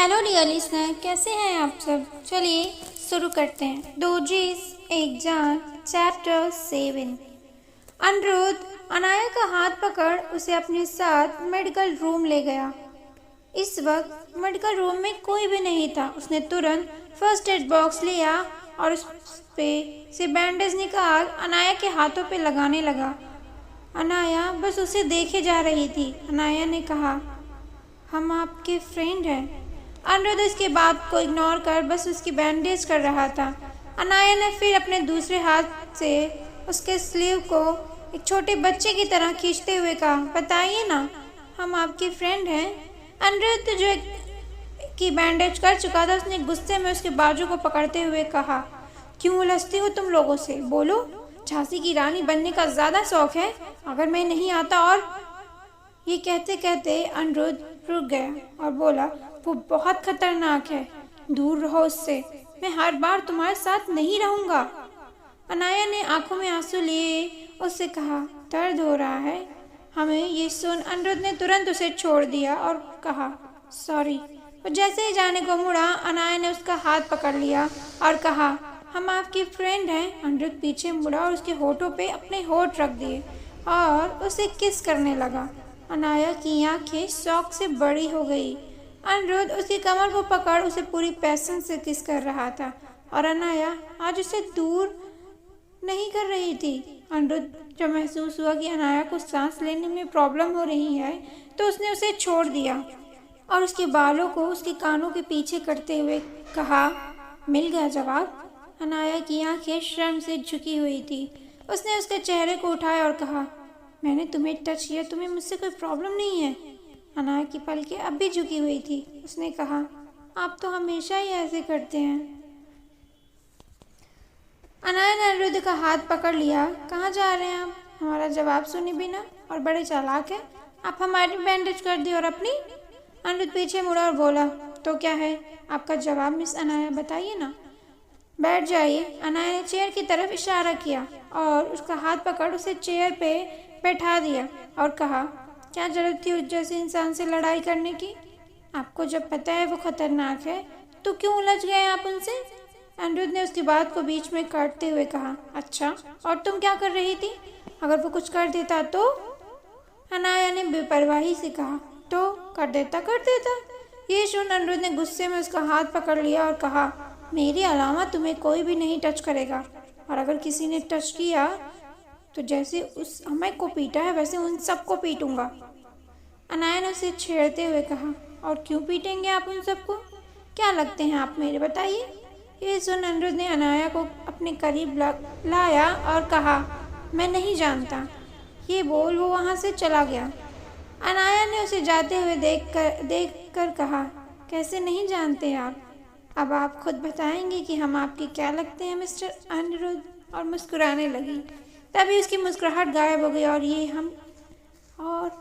Hello dear listener, कैसे हैं आप सब। चलिए शुरू करते हैं। दो जीस एक जान चैप्टर 7। अनिरुद्ध अनाया का हाथ पकड़ उसे अपने साथ मेडिकल रूम ले गया। इस वक्त मेडिकल रूम में कोई भी नहीं था। उसने तुरंत फर्स्ट एड बॉक्स लिया और उस पे से बैंडेज निकाल अनाया के हाथों पे लगाने लगा। अनाया बस उसे देखे जा रही थी। अनाया ने कहा, हम आपके फ्रेंड हैं। अनिरुद्ध इसके बात को इग्नोर कर बस उसकी बैंडेज कर रहा था। अनाया ने फिर अपने दूसरे हाथ से उसके स्लीव को एक छोटे बच्चे की तरह खींचते हुए कहा, बताइए ना, हम आपके फ्रेंड हैं। अनिरुद्ध जो की बैंडेज कर चुका था, उसने गुस्से में उसके बाजू को पकड़ते हुए कहा, क्यों उलझती हो तुम लोगों से, बोलो। झांसी की रानी बनने का ज़्यादा शौक है, अगर मैं नहीं आता। और ये कहते कहते अनिरुद्ध रुक गया और बोला, वो बहुत खतरनाक है, दूर रहो उससे, मैं हर बार तुम्हारे साथ नहीं रहूंगा। अनाया ने आंखों में आंसू लिए उससे कहा, दर्द हो रहा है हमें। ये सुन अनिरुद्ध ने तुरंत उसे छोड़ दिया और कहा, सॉरी। और जैसे ही जाने को मुड़ा, अनाया ने उसका हाथ पकड़ लिया और कहा, हम आपकी फ्रेंड हैं। अनिरुद्ध पीछे मुड़ा और उसके होठों पे अपने होठ रख दिए और उसे किस करने लगा। अनाया की आंखें शौक से बड़ी हो गई। अनिरुद्ध उसकी कमर को पकड़ उसे पूरी पैशन से किस कर रहा था और अनाया आज उसे दूर नहीं कर रही थी। अनिरुद्ध जब महसूस हुआ कि अनाया को सांस लेने में प्रॉब्लम हो रही है, तो उसने उसे छोड़ दिया और उसके बालों को उसके कानों के पीछे करते हुए कहा, मिल गया जवाब। अनाया की आंखें शर्म से झुकी हुई थी। उसने उसके चेहरे को उठाया और कहा, मैंने तुम्हें टच किया, तुम्हें मुझसे कोई प्रॉब्लम नहीं है। अनाया की पलकें अब भी झुकी हुई थी। उसने कहा, आप तो हमेशा ही ऐसे करते हैं। अनाया ने अनिरुद्ध का हाथ पकड़ लिया। कहाँ जा रहे हैं आप? हमारा जवाब सुने बिना, और बड़े चालाक है आप, हमारी बैंडेज कर दी और अपनी। अनिरुद्ध पीछे मुड़ा और बोला, तो क्या है आपका जवाब मिस अनाया, बताइए ना। बैठ जाइए। अनाया ने चेयर की तरफ इशारा किया और उसका हाथ पकड़ उसे चेयर पे बैठा दिया और कहा, क्या जरूरत थी उस जैसे इंसान से लड़ाई करने की? आपको जब पता है वो खतरनाक है, तो क्यों उलझ गए आप उनसे? अनिरुद्ध ने उसकी बात को बीच में काटते हुए कहा, अच्छा, और तुम क्या कर रही थी? अगर वो कुछ कर देता तो? अनाया ने बेपरवाही से कहा, तो कर देता। ये सुन अनिरुद्ध ने गुस्से में उसका हाथ पकड़ लिया और कहा, मेरे अलावा तुम्हें कोई भी नहीं टच करेगा, और अगर किसी ने टच किया तो जैसे उस हमें को पीटा है वैसे उन सबको पीटूंगा। अनाया ने उसे छेड़ते हुए कहा, और क्यों पीटेंगे आप उन सबको? क्या लगते हैं आप मेरे, बताइए। ये सुन अनिरुद्ध ने अनाया को अपने करीब लाया और कहा, मैं नहीं जानता। ये बोल वो वहाँ से चला गया। अनाया ने उसे जाते हुए देख कर कहा, कैसे नहीं जानते आप? अब आप खुद बताएंगे कि हम आपके क्या लगते हैं मिस्टर अनिरुद्ध। और मुस्कुराने लगी। तभी उसकी मुस्कुराहट गायब हो गई। और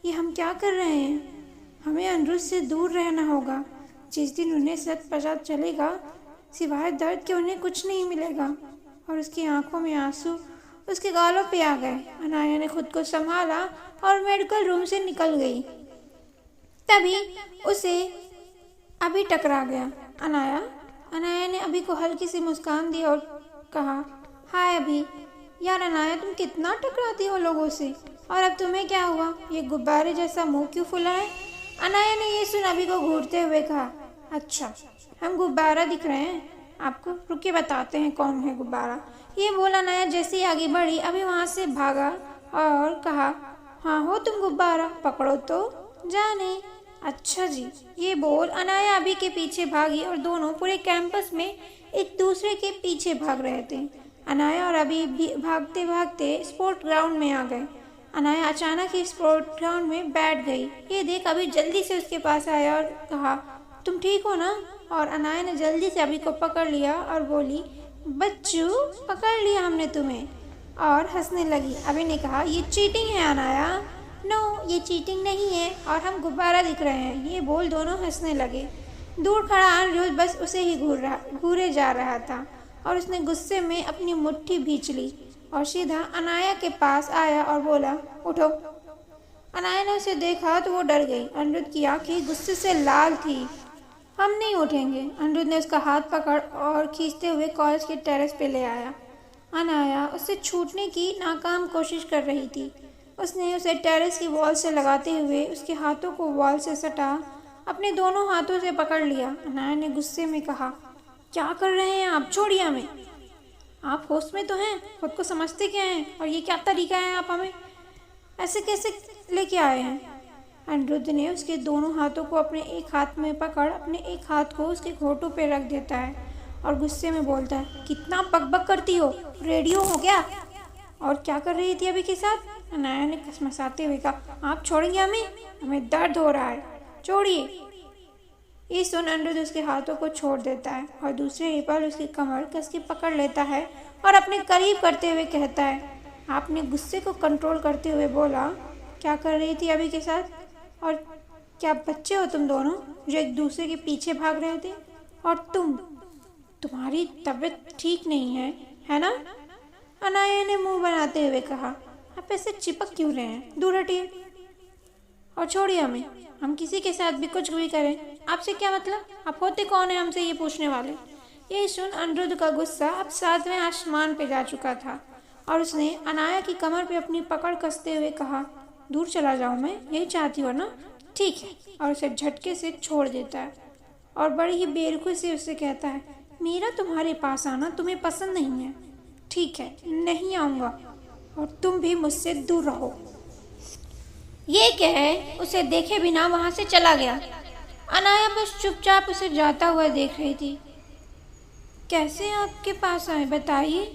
ये हम क्या कर रहे हैं? हमें अनिरुद्ध से दूर रहना होगा। जिस दिन उन्हें सच पता चलेगा, सिवाय दर्द के उन्हें कुछ नहीं मिलेगा। और उसकी आंखों में आंसू उसके गालों पे आ गए। अनाया ने खुद को संभाला और मेडिकल रूम से निकल गई। तभी उसे अभी टकरा गया। अनाया ने अभी को हल्की सी मुस्कान दी और कहा, हाय अभी। यार अनाया, तुम कितना टकराती हो लोगों से, और अब तुम्हें क्या हुआ? ये गुब्बारे जैसा मुंह क्यों फुला है? अनाया ने ये सुन अभी को घूरते हुए कहा, अच्छा, हम गुब्बारा दिख रहे हैं आपको, रुकिए बताते हैं कौन है गुब्बारा। ये बोला अनाया जैसे ही आगे बढ़ी, अभी वहाँ से भागा और कहा, हाँ हो तुम गुब्बारा, पकड़ो तो जाने। अच्छा जी। ये बोल अनाया अभी के पीछे भागी और दोनों पूरे कैंपस में एक दूसरे के पीछे भाग रहे थे। अनाया और अभी भी भागते भागते स्पोर्ट ग्राउंड में आ गए। अनाया अचानक ही स्पोर्ट ग्राउंड में बैठ गई। ये देख अभी जल्दी से उसके पास आया और कहा, तुम ठीक हो ना? और अनाया ने जल्दी से अभी को पकड़ लिया और बोली, बच्चू, पकड़ लिया हमने तुम्हें, और हंसने लगी। अभी ने कहा, ये चीटिंग है अनाया। नो, ये चीटिंग नहीं है और हम गुब्बारा दिख रहे हैं। ये बोल दोनों हंसने लगे। दूर खड़ा अनिरुद्ध बस उसे ही घूरे जा रहा था और उसने गुस्से में अपनी मुट्ठी भींच ली और सीधा अनाया के पास आया और बोला, उठो। अनाया ने उसे देखा तो वो डर गई। अनिरुद्ध की आंखें गुस्से से लाल थी हम नहीं उठेंगे। अनिरुद्ध ने उसका हाथ पकड़ और खींचते हुए कॉलेज के टेरेस पे ले आया। अनाया उससे छूटने की नाकाम कोशिश कर रही थी। उसने उसे टेरेस की वॉल से लगाते हुए उसके हाथों को वॉल से सटा अपने दोनों हाथों से पकड़ लिया। अनाया ने गुस्से में कहा, क्या कर रहे हैं आप? छोड़िए हमें। आप होश में तो हैं, खुद को समझते क्या हैं? और ये क्या तरीका है? आप हमें ऐसे कैसे लेके आए हैं? अनिरुद्ध ने उसके दोनों हाथों को अपने एक हाथ में पकड़ अपने एक हाथ को उसके घोंटों पे रख देता है और गुस्से में बोलता है, कितना बकबक करती हो? रेडियो हो क्या? और क्या कर रही थी अभी के साथ? अनाया ने कसमसाते हुए कहा, आप छोड़ेंगे हमें? हमें दर्द हो रहा है, छोड़िए। ये सुन अनिरुद्ध उसके हाथों को छोड़ देता है और दूसरे ही पल उसकी कमर कस के पकड़ लेता है और अपने करीब करते हुए कहता है, आपने गुस्से को कंट्रोल करते हुए बोला, क्या कर रही थी अभी के साथ? और क्या बच्चे हो तुम दोनों जो एक दूसरे के पीछे भाग रहे थे? और तुम्हारी तबीयत ठीक नहीं है ना? अनाया ने मुंह बनाते हुए कहा, आप ऐसे चिपक क्यों रहे हैं? दूर हटिए और छोड़िए हमें। हम किसी के साथ भी कुछ भी करें, आपसे क्या मतलब? आप होते कौन है हमसे ये पूछने वाले? ये सुन अनिरुद्ध का गुस्सा अब 7वें आसमान पे जा चुका था और उसने अनाया की कमर पे अपनी पकड़ कसते हुए कहा, दूर चला जाऊं मैं? यही चाहती हो ना? ठीक है। और उसे झटके से छोड़ देता है और बड़ी ही बेरुखी से उससे कहता है, मेरा तुम्हारे पास आना तुम्हें पसंद नहीं है? ठीक है, नहीं आऊँगा और तुम भी मुझसे दूर रहो। ये कह उसे देखे बिना वहाँ से चला गया। अनाया बस चुपचाप उसे जाता हुआ देख रही थी। कैसे आपके पास आए बताइए?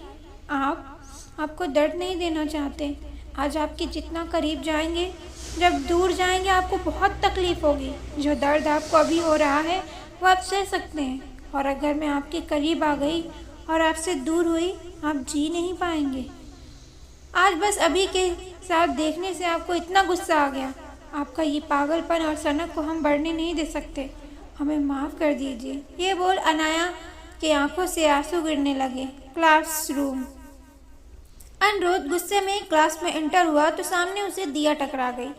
आपको दर्द नहीं देना चाहते। आज आपके जितना करीब जाएंगे, जब दूर जाएंगे आपको बहुत तकलीफ होगी। जो दर्द आपको अभी हो रहा है वो आप सह सकते हैं, और अगर मैं आपके करीब आ गई और आपसे दूर हुई, आप जी नहीं पाएंगे। आज बस अभी के साथ देखने से आपको इतना गुस्सा आ गया। आपका ये पागलपन और सनक को हम बढ़ने नहीं दे सकते। हमें माफ़ कर दीजिए। ये बोल अनाया की आंखों से आंसू गिरने लगे। क्लासरूम। अनिरुद्ध गुस्से में क्लास में एंटर हुआ तो सामने उसे दिया टकरा गई।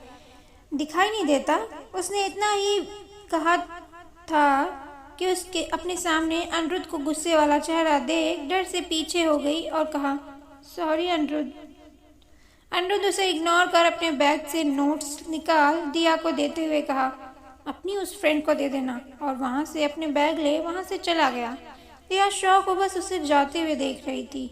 दिखाई नहीं देता? उसने इतना ही कहा था कि उसके अपने सामने अनिरुद्ध को गुस्से वाला चेहरा देख डर से पीछे हो गई और कहा, सॉरी अनिरुद्ध। अनिरुद्ध उसे इग्नोर कर अपने बैग से नोट्स निकाल दिया को देते हुए कहा, अपनी उस फ्रेंड को दे देना, और वहाँ से अपने बैग ले वहाँ से चला गया। दिया शौक को बस उसे जाते हुए देख रही थी।